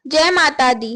जय माता दी।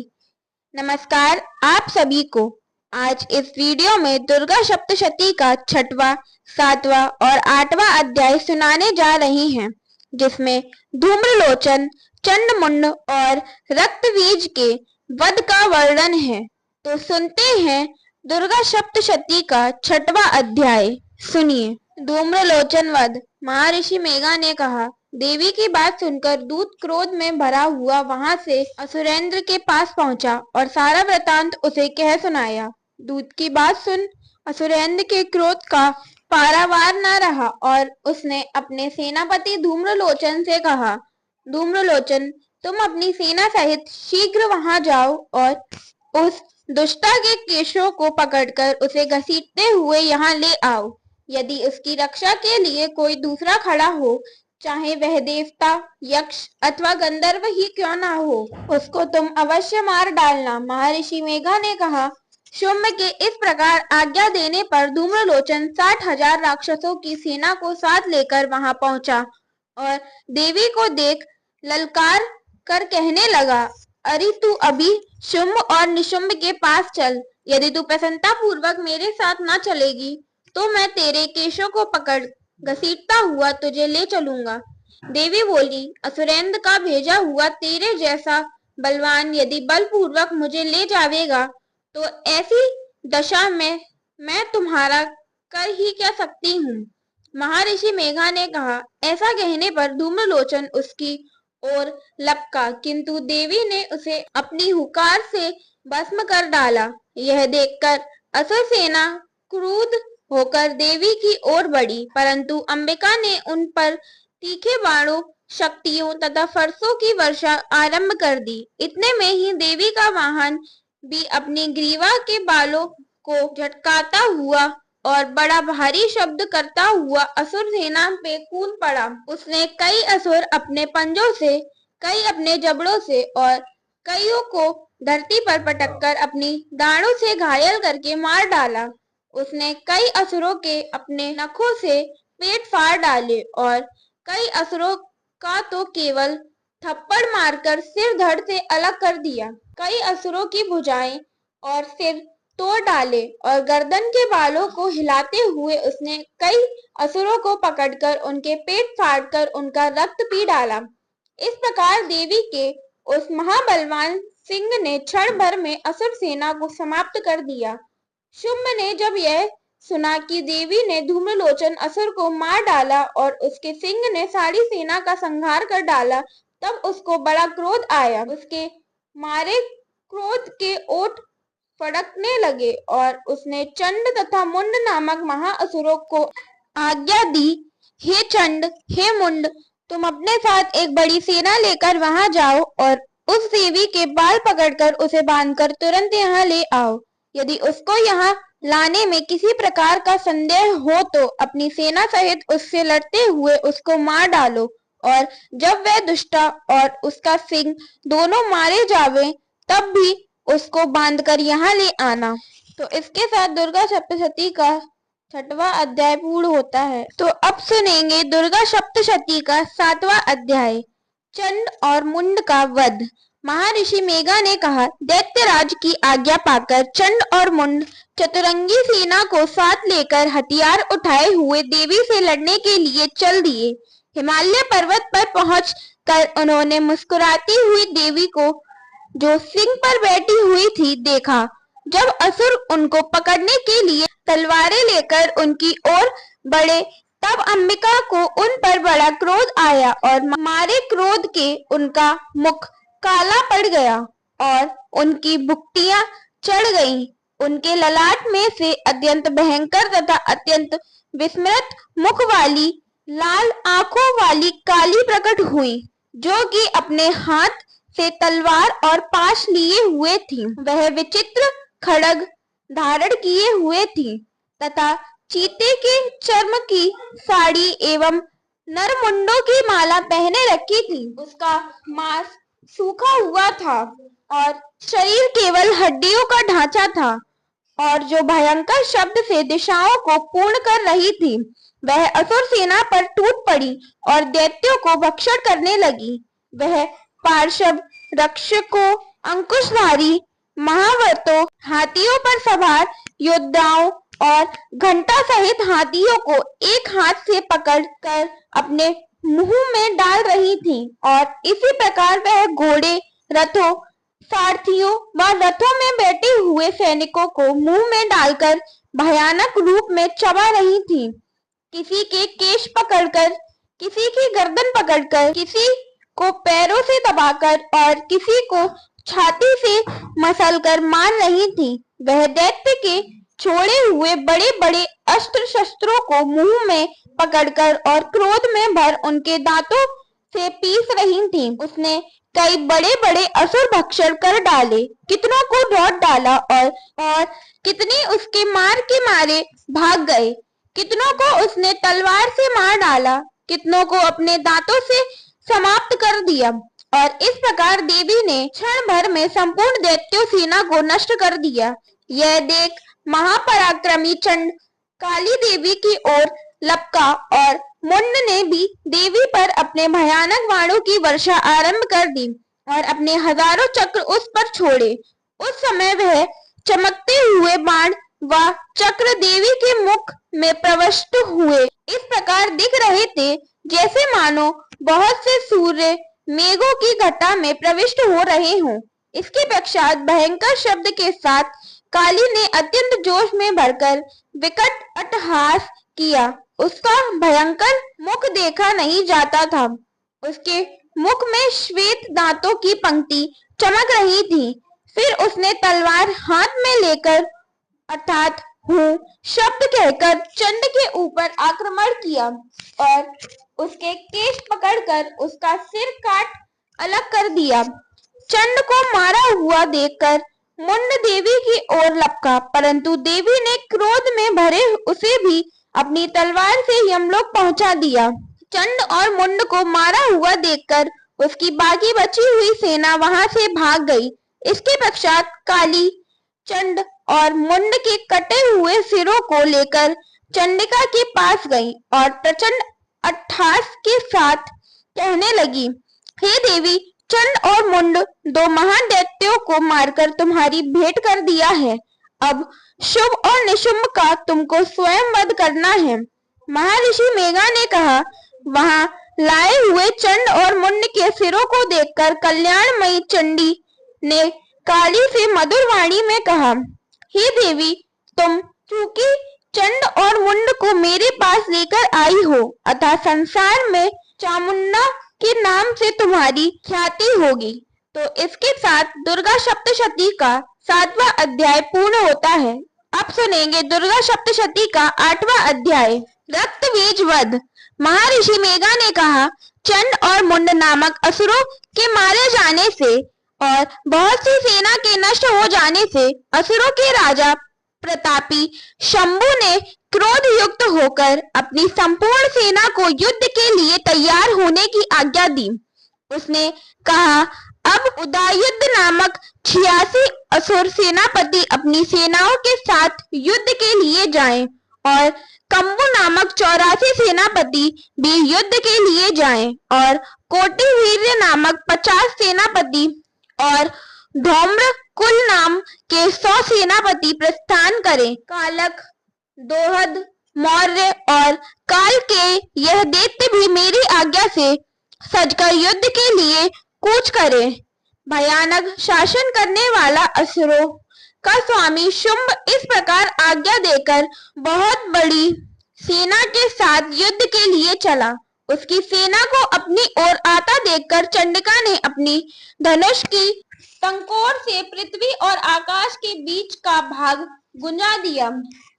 नमस्कार आप सभी को। आज इस वीडियो में दुर्गा सप्तशती का 6वां, 7वां और 8वां अध्याय सुनाने जा रही हैं, जिसमें धूम्रलोचन, चंडमुंड और रक्तबीज के वध का वर्णन है। तो सुनते हैं दुर्गा सप्तशती का 6वां अध्याय। सुनिए। धूम्रलोचन वध। महर्षि मेघा ने कहा, देवी की बात सुनकर दूत क्रोध में भरा हुआ वहां से असुरेंद्र के पास पहुंचा और सारा वृतांत उसे कह सुनाया। दूत की बात सुन असुरेंद्र के क्रोध का पारावार न रहा और उसने अपने सेनापति धूम्रलोचन से कहा, धूम्रलोचन, तुम अपनी सेना सहित शीघ्र वहां जाओ और उस दुष्टा के केशों को पकड़कर उसे घसीटते हुए यहाँ ले आओ। यदि उसकी रक्षा के लिए कोई दूसरा खड़ा हो, चाहे वह देवता, यक्ष अथवा गंधर्व ही क्यों ना हो, उसको तुम अवश्य मार डालना। महर्षि मेघा ने कहा। शुंभ के इस प्रकार आज्ञा देने पर धूम्रलोचन 60,000 राक्षसों की सेना को साथ लेकर वहां पहुंचा और देवी को देख ललकार कर कहने लगा, अरे तू अभी शुंभ और निशुंभ के पास चल। यदि तू प्रसन्नता पूर्वक मेरे साथ न चलेगी तो मैं तेरे केशों को पकड़ घसीटता हुआ तुझे ले चलूंगा। देवी बोली, असुरेंद्र का भेजा हुआ तेरे जैसा बलवान यदि बलपूर्वक मुझे ले जावेगा तो ऐसी दशा में मैं तुम्हारा कर ही क्या सकती हूँ। महर्षि मेघा ने कहा। ऐसा कहने पर धूम्रलोचन उसकी ओर लपका, किंतु देवी ने उसे अपनी हुकार से भस्म कर डाला। यह देखकर असुर सेना क्रुद्ध होकर देवी की ओर बढ़ी, परंतु अंबिका ने उन पर तीखे बाणों, शक्तियों तथा फरसों की वर्षा आरंभ कर दी। इतने में ही देवी का वाहन भी अपनी ग्रीवा के बालों को झटकाता हुआ और बड़ा भारी शब्द करता हुआ असुर सेना पे कूद पड़ा। उसने कई असुर अपने पंजों से, कई अपने जबड़ों से और कईयों को धरती पर पटककर अपनी दाढ़ों से घायल करके मार डाला। उसने कई असुरों के अपने नखों से पेट फाड़ डाले और कई असुरों का तो केवल थप्पड़ मारकर सिर धड़ से अलग कर दिया। कई असुरों की भुजाएं और सिर तोड़ डाले और गर्दन के बालों को हिलाते हुए उसने कई असुरों को पकड़कर उनके पेट फाड़कर उनका रक्त पी डाला। इस प्रकार देवी के उस महाबलवान सिंह ने क्षण भर में असुर सेना को समाप्त कर दिया। शुंभ ने जब यह सुना कि देवी ने धूम्रलोचन असुर को मार डाला और उसके सिंह ने सारी सेना का संहार कर डाला, तब उसको बड़ा क्रोध आया। उसके मारे क्रोध के ओठ फड़कने लगे और उसने चंड तथा मुंड नामक महाअसुरों को आज्ञा दी, हे चंड, हे मुंड, तुम अपने साथ एक बड़ी सेना लेकर वहां जाओ और उस देवी के बाल पकड़कर उसे बांधकर तुरंत यहाँ ले आओ। यदि उसको यहाँ लाने में किसी प्रकार का संदेह हो तो अपनी सेना सहित उससे लड़ते हुए उसको मार डालो और जब वह दुष्टा और उसका सिंह दोनों मारे जावे तब भी उसको बांधकर यहाँ ले आना। तो इसके साथ दुर्गा सप्तशती का 6वां अध्याय पूर्ण होता है। तो अब सुनेंगे दुर्गा सप्तशती का 7वां अध्याय, चंड और मुंड का वध। महर्षि मेघा ने कहा, दैत्यराज की आज्ञा पाकर चंड और मुंड चतुरंगी सेना को साथ लेकर हथियार उठाए हुए देवी से लड़ने के लिए चल दिए। हिमालय पर्वत पर पहुंच कर उन्होंने मुस्कुराती हुई देवी को, जो सिंह पर बैठी हुई थी, देखा। जब असुर उनको पकड़ने के लिए तलवारें लेकर उनकी ओर बढ़े तब अंबिका को उन पर बड़ा क्रोध आया और मारे क्रोध के उनका मुख काला पड़ गया और उनकी बुकटियां चढ़ गईं। उनके ललाट में से अत्यंत भयंकर तथा अत्यंत विस्मृत मुख वाली लाल आंखों वाली काली प्रकट हुई, जो कि अपने हाथ से तलवार और पाश लिए हुए थी। वह विचित्र खड्ग धारण किए हुए थी तथा चीते के चर्म की साड़ी एवं नरमुंडों की माला पहने रखी थी। उसका मांस सूखा हुआ था और शरीर केवल हड्डियों का ढांचा था और जो भयंकर शब्द से दिशाओं को पूर्ण कर रही थी, वह असुर सेना पर टूट पड़ी और दैत्यों को भक्षण करने लगी। वह पार्श्व रक्षकों, अंकुशधारी महावतों, हाथियों पर सवार योद्धाओं और घंटा सहित हाथियों को एक हाथ से पकड़कर अपने मुंह में डाल रही थी और इसी प्रकार वह घोड़े, रथों, सारथियों व रथों में बैठे हुए सैनिकों को मुंह में डालकर भयानक रूप में चबा रही थी। किसी के केश पकड़कर, किसी की गर्दन पकड़कर, किसी को पैरों से दबाकर और किसी को छाती से मसलकर मार रही थी। वह दैत्य के छोड़े हुए बड़े बड़े अस्त्र शस्त्रों को मुंह में पकड़कर और क्रोध में भर उनके दांतों से पीस रही थी। उसने कई बड़े बड़े असुर भक्षण कर डाले, कितनों को लौट डाला और कितने उसके मार के मारे भाग गए। कितनों को उसने तलवार से मार डाला, कितनों को अपने दांतों से समाप्त कर दिया। और इस प्रकार देवी ने क्षण भर में संपूर्ण दैत्यों सेना को नष्ट कर दिया। यह देख महापराक्रमी चंड काली देवी की ओर लपका और मुंड ने भी देवी पर अपने भयानक बाणों की वर्षा आरंभ कर दी और अपने हजारों चक्र उस पर छोड़े। उस समय वह चमकते हुए बाण व चक्र देवी के मुख में प्रविष्ट हुए इस प्रकार दिख रहे थे जैसे मानो बहुत से सूर्य मेघों की घटा में प्रविष्ट हो रहे हों। इसके पश्चात भयंकर शब्द के साथ काली ने अत्यंत जोश में भरकर विकट अट्टहास किया। उसका भयंकर मुख देखा नहीं जाता था। उसके मुख में श्वेत दांतों की पंक्ति चमक रही थी। फिर उसने तलवार हाथ में लेकर अर्थात हूँ शब्द कहकर चंड के ऊपर आक्रमण किया और उसके केश पकड़कर उसका सिर काट अलग कर दिया। चंड को मारा हुआ देखकर मुंड देवी की ओर लपका, परंतु देवी ने क्रोध में भरे उसे भी अपनी तलवार से यमलोक पहुंचा दिया। चंड और मुंड को मारा हुआ देखकर उसकी बाकी बची हुई सेना वहां से भाग गई। इसके पश्चात काली चंड और मुंड के कटे हुए सिरों को लेकर चंडिका के पास गई और प्रचंड अट्टहास के साथ कहने लगी, हे देवी, चंड और मुंड दो महान दैत्यों को मारकर तुम्हारी भेंट कर दिया है। अब शुभ और निशुंभ का तुमको स्वयं वध करना है। महर्षि मेघा ने कहा। वहां लाए हुए चंड और मुंड के सिरों को देखकर कल्याणमयी चंडी ने काली से मधुर वाणी में कहा, हे देवी, तुम चूंकि चंड और मुंड को मेरे पास लेकर आई हो अतः संसार में चामुंडा के नाम से तुम्हारी ख्याति होगी। तो इसके साथ दुर्गा सप्तशती का 7वां अध्याय पूर्ण होता है। अब सुनेंगे दुर्गा सप्तशती का 8वां अध्याय, रक्तबीज वध। महर्षि मेघा ने कहा, चंड और मुंड नामक असुरों के मारे जाने से और बहुत सी सेना के नष्ट हो जाने से असुरों के राजा प्रतापी शंभु ने क्रोध युक्त होकर अपनी संपूर्ण सेना को युद्ध के लिए तैयार होने की आज्ञा दी। उसने कहा, अब उदयुद्ध नामक 86 असुर सेनापति अपनी सेनाओं के साथ युद्ध के लिए जाएं और कंबु नामक 84 सेनापति भी युद्ध के लिए जाएं और कोटिवीर्य नामक 50 सेनापति और धौम्र कुल नाम के 100 सेनापति प्रस्थान करें। कालक, दोहद, मौर्य और काल के यह दैत्य भी मेरी आज्ञा से सजकर युद्ध के लिए कूच करें। भयानक शासन करने वाला असुरों का स्वामी शुंभ इस प्रकार आज्ञा देकर बहुत बड़ी सेना के साथ युद्ध के लिए चला। उसकी सेना को अपनी ओर आता देखकर चंडिका ने अपनी धनुष की टंकोर से पृथ्वी और आकाश के बीच का भाग गुंजा दिया।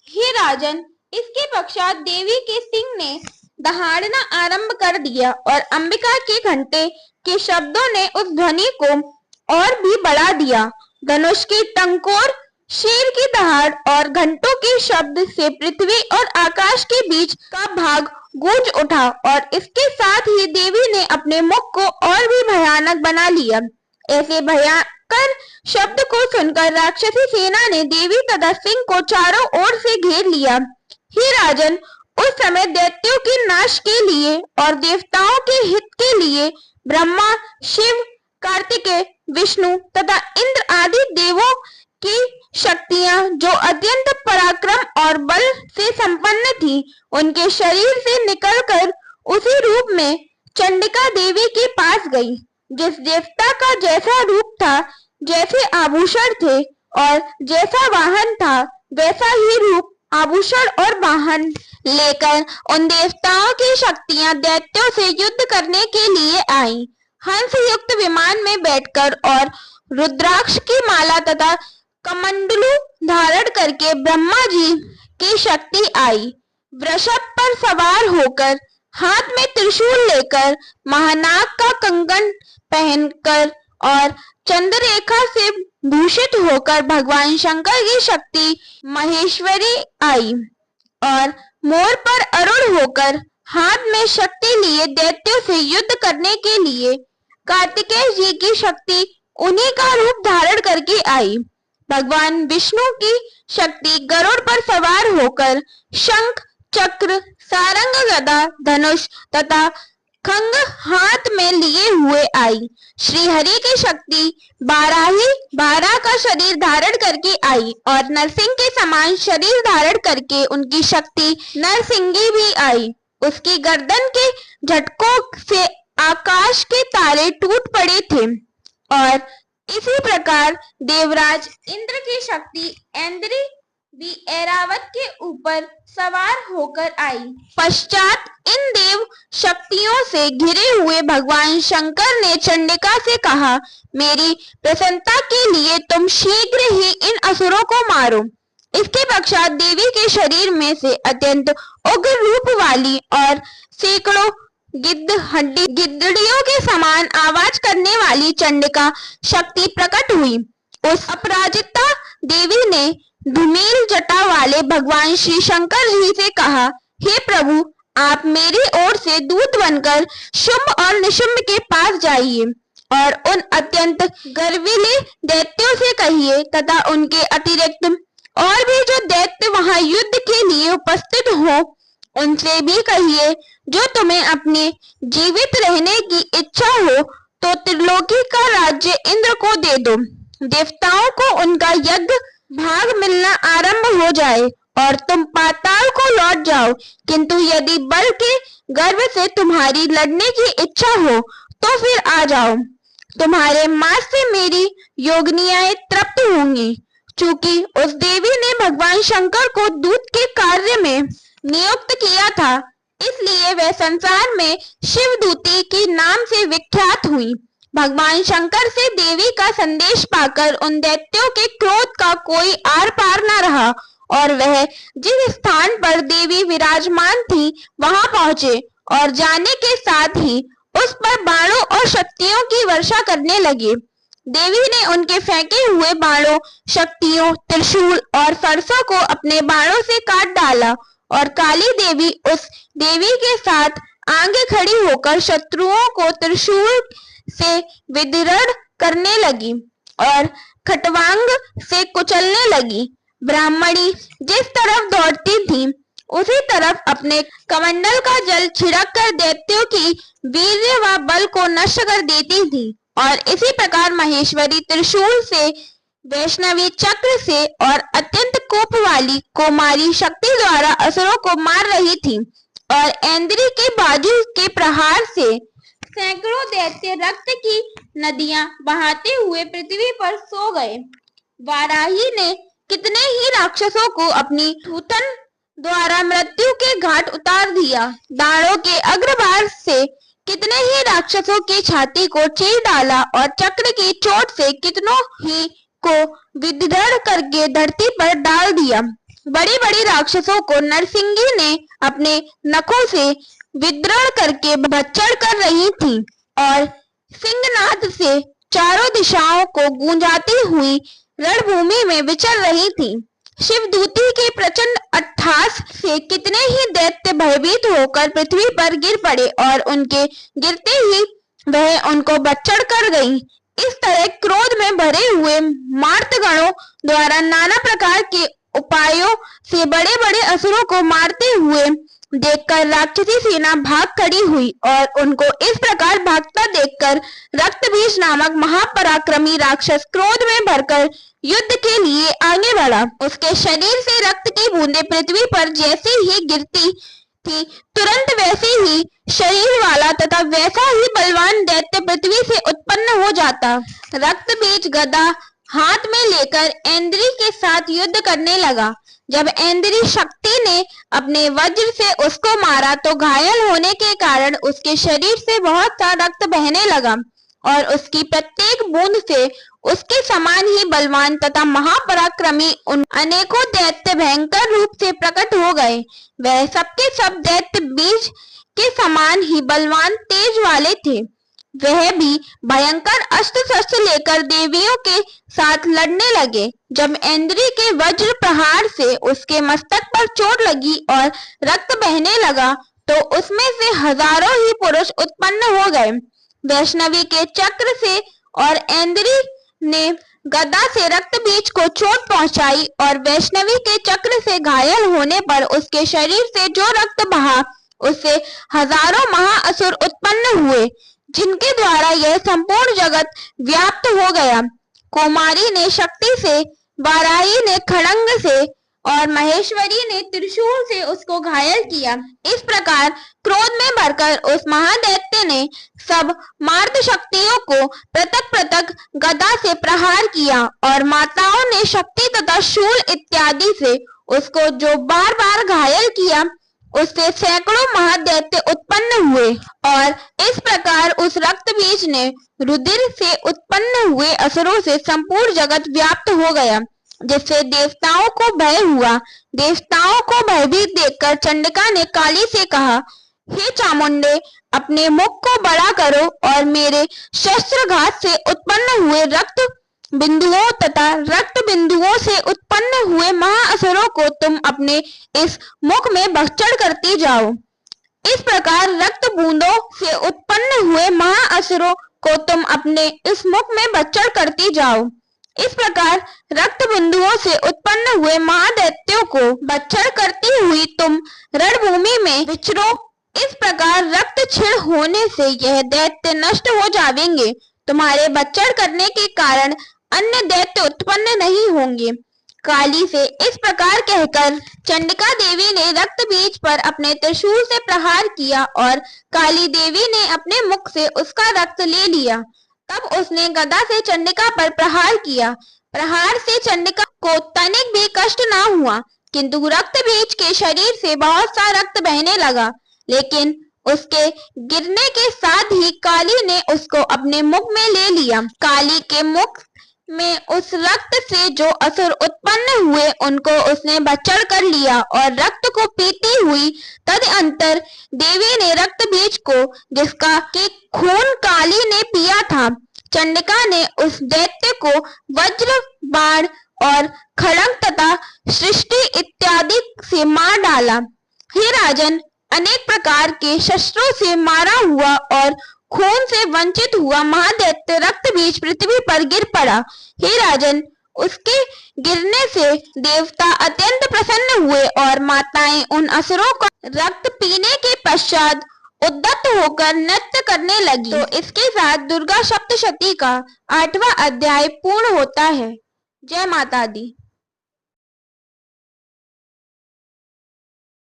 हे राजन, इसके पश्चात देवी के सिंह ने दहाड़ना आरंभ कर दिया और अंबिका के घंटे के शब्दों ने उस ध्वनि को और भी बढ़ा दिया। धनुष की टंकोर, शेर की दहाड़ और घंटों के शब्द से पृथ्वी और आकाश के बीच का भाग गूंज उठा और इसके साथ ही देवी ने अपने मुख को और भी भयानक बना लिया। ऐसे भयंकर शब्द को सुनकर राक्षसी सेना ने देवी तथा सिंह को चारों ओर से घेर लिया। हे राजन, उस समय दैत्यों के नाश के लिए और देवताओं के हित के लिए ब्रह्मा, शिव, कार्तिकेय, विष्णु तथा इंद्र आदि देवों की शक्तियां जो अत्यंत पराक्रम और बल से संपन्न थी, उनके शरीर से निकलकर उसी रूप में चंडिका देवी के पास गई। जिस देवता का जैसा रूप था, जैसे आभूषण थे और जैसा वाहन था, वैसा ही रूप, आभूषण और वाहन लेकर उन देवताओं की शक्तियां दैत्यों से युद्ध करने के लिए आई। हंस युक्त विमान में बैठकर और रुद्राक्ष की माला तथा कमंडलू धारण करके ब्रह्मा जी की शक्ति आई। वृषभ पर सवार होकर, हाथ में त्रिशूल लेकर, महानाग का कंगन पहनकर और चंद्ररेखा से भूषित होकर भगवान शंकर की शक्ति महेश्वरी आई और मोर पर आरूढ़ होकर हाथ में शक्ति लिए दैत्यों से युद्ध करने के लिए कार्तिकेय जी की शक्ति उन्हीं का रूप धारण करके आई। भगवान विष्णु की शक्ति गरुड़ पर सवार होकर शंख, चक्र, सारंग, गदा, धनुष तथा खंग हाथ में लिए हुए आई। श्री हरि की शक्ति बारह का शरीर धारण करके आई और नरसिंह के समान शरीर धारण करके उनकी शक्ति नरसिंगी भी आई। उसकी गर्दन के झटकों से आकाश के तारे टूट पड़े थे और इसी प्रकार देवराज इंद्र की शक्ति ऐन्द्री भी ऐरावत के ऊपर सवार होकर आई। पश्चात इन देव शक्तियों से घिरे हुए भगवान शंकर ने चंडिका से कहा, मेरी प्रसन्नता के लिए तुम शीघ्र ही इन असुरों को मारो। इसके पश्चात देवी के शरीर में से अत्यंत उग्र रूप वाली और सैकड़ों गिद्धड़ियों के समान आवाज करने वाली चंडिका शक्ति प्रकट हुई। उस अपराजिता देवी ने धूमिल जटा वाले भगवान श्री शंकर जी से कहा, हे प्रभु, आप मेरी ओर से दूत बनकर शुंभ और निशुंभ के पास जाइए और उन अत्यंत गर्विले दैत्यों से कहिए तथा उनके अतिरिक्त और भी जो दैत्य वहां युद्ध के लिए उपस्थित हो, उनसे भी कहिए, जो तुम्हें अपने जीवित रहने की इच्छा हो तो त्रिलोकी का राज्य इंद्र को दे दो। देवताओं को उनका यज्ञ भाग मिलना आरंभ हो जाए और तुम पाताल को लौट जाओ, किंतु यदि बल के गर्व से तुम्हारी लड़ने की इच्छा हो तो फिर आ जाओ। तुम्हारे मांस से मेरी योगिनियां तृप्त होंगी। चूंकि उस देवी ने भगवान शंकर को दूत के कार्य में नियुक्त किया था, इसलिए वह संसार में शिवदूती के नाम से विख्यात हुई। भगवान शंकर से देवी का संदेश पाकर उन दैत्यों के क्रोध का कोई आर पार न रहा और वह जिस स्थान पर देवी विराजमान थी वहां पहुंचे और जाने के साथ ही उस पर बाणों और शक्तियों की वर्षा करने लगे। देवी ने उनके फेंके हुए बाणों, शक्तियों, त्रिशूल और फरसों को अपने बाणों से काट डाला और काली देवी उस देवी के साथ आगे खड़ी होकर शत्रुओं को त्रिशूल से विदीर्ण करने लगी और खटवांग से कुचलने लगी। ब्राह्मणी जिस तरफ दौड़ती थी, उसी तरफ अपने कमंडल का जल छिड़क कर दैत्यों की वीर्य व बल को नष्ट कर देती थी और इसी प्रकार महेश्वरी त्रिशूल से, वैष्णवी चक्र से और अत्यंत कोप वाली कुमारी शक्ति द्वारा असुरों को मार रही थी और ऐन्द्री के बाजू के प्रहार से सैकड़ों दैत्य रक्त की नदियां बहाते हुए पृथ्वी पर सो गए। वाराही ने कितने ही राक्षसों को अपनी थूथन द्वारा मृत्यु के घाट उतार दिया। दाढ़ों के अग्रभाग से कितने ही राक्षसों की छाती को चीर डाला और चक्र की चोट से कितनों ही को विदीर्ण करके धरती पर डाल दिया। बड़ी बड़ी राक्षसों को नरसिंगी ने अपने नखों से विदीर्ण करके भक्षण कर रही थी और सिंहनाद से चारों दिशाओं को गूंजाती हुई रणभूमि में विचर रही थी। शिवदूती के प्रचंड अट्टहास से कितने ही दैत्य भयभीत होकर पृथ्वी पर गिर पड़े और उनके गिरते ही वह उनको भक्षण कर गई। इस तरह क्रोध में भरे हुए मार्तगणों द्वारा नाना प्रकार के उपायों से बड़े बड़े असुरों को मारते हुए देखकर राक्षसी सेना भाग खड़ी हुई और उनको इस प्रकार भागता देखकर रक्तबीज नामक महापराक्रमी राक्षस क्रोध में भरकर युद्ध के लिए आगे बढ़ा। उसके शरीर से रक्त की बूंदें पृथ्वी पर जैसे ही गिरती थी, तुरंत वैसे ही शरीर वाला तथा वैसा ही बलवान दैत्य पृथ्वी से उत्पन्न हो जाता। रक्तबीज गदा हाथ में लेकर ऐन्द्री के साथ युद्ध करने लगा। जब ऐन्द्री शक्ति ने अपने वज्र से उसको मारा तो घायल होने के कारण उसके शरीर से बहुत सा रक्त बहने लगा और उसकी प्रत्येक बूंद से उसके समान ही बलवान तथा महापराक्रमी उन अनेकों दैत्य भयंकर रूप से प्रकट हो गए। वह सबके सब दैत्य बीज के समान ही बलवान तेज वाले थे। वह भी भयंकर अस्त्र शस्त्र लेकर देवियों के साथ लड़ने लगे। जब ऐन्द्री के वज्र प्रहार से उसके मस्तक पर चोट लगी और रक्त बहने लगा तो उसमें से हजारों ही पुरुष उत्पन्न हो गए। वैष्णवी के चक्र से और ऐन्द्री ने गदा से रक्तबीज को चोट पहुंचाई और वैष्णवी के चक्र से घायल होने पर उसके शरीर से जो रक्त बहा उससे हजारों महाअसुर उत्पन्न हुए, जिनके द्वारा यह संपूर्ण जगत व्याप्त हो गया। कुमारी ने शक्ति से, वाराही ने खड़ंग से और महेश्वरी ने त्रिशूल से उसको घायल किया। इस प्रकार क्रोध में भरकर उस महादैत्य ने सब मार्द शक्तियों को पृथक पृथक गदा से प्रहार किया और माताओं ने शक्ति तथा शूल इत्यादि से उसको जो बार बार घायल किया, उससे सैकड़ों महादैत्य उत्पन्न हुए और इस प्रकार उस रक्तबीज ने रुधिर से उत्पन्न हुए असुरों से संपूर्ण जगत व्याप्त हो गया, जिससे देवताओं को भय हुआ। देवताओं को भयभीत देखकर चंडिका ने काली से कहा, हे चामुंडे, अपने मुख को बड़ा करो और मेरे शस्त्रघात से उत्पन्न हुए रक्त बिंदुओं तथा रक्त बिंदुओं से उत्पन्न हुए महाअसुरों को तुम अपने इस मुख में भक्षण करती जाओ। इस प्रकार रक्त बूंदों से उत्पन्न हुए महाअसुरों को तुम अपने इस मुख में भक्षण करती जाओ। इस प्रकार रक्त बिंदुओं से उत्पन्न हुए महादैत्यों को भक्षण करती हुई तुम रणभूमि में विचरो। इस प्रकार रक्त क्षीण होने से यह दैत्य नष्ट हो जाएंगे। तुम्हारे भक्षण करने के कारण अन्य दैत्य उत्पन्न नहीं होंगे। काली से इस प्रकार कहकर चंडिका देवी ने रक्त बीज पर अपने त्रिशूल से प्रहार किया और काली देवी ने अपने मुख से उसका रक्त ले लिया। तब उसने गदा से चंडिका पर प्रहार किया। प्रहार से चंडिका को तनिक भी कष्ट ना हुआ, किंतु रक्त बीज के शरीर से बहुत सा रक्त बहने लगा। लेकिन उसके गिरने के साथ ही काली ने उसको अपने मुख में ले लिया। काली के मुख में उस रक्त से जो असुर उत्पन्न हुए उनको उसने भक्षण कर लिया और रक्त को पीती हुई तदअंतर देवी ने रक्त बीज को, जिसका कि खून काली ने पिया था, चंडिका ने उस दैत्य को वज्र, बाण और खड़ग तथा सृष्टि इत्यादि से मार डाला। हे राजन, अनेक प्रकार के शस्त्रों से मारा हुआ और खून से वंचित हुआ महादैत्य रक्त बीज पृथ्वी पर गिर पड़ा। हे राजन, उसके गिरने से देवता अत्यंत प्रसन्न हुए और माताएं उन असुरों का रक्त पीने के पश्चात उद्यत होकर नृत्य करने लगी। तो इसके साथ दुर्गा सप्तशती का 8वां अध्याय पूर्ण होता है। जय माता दी।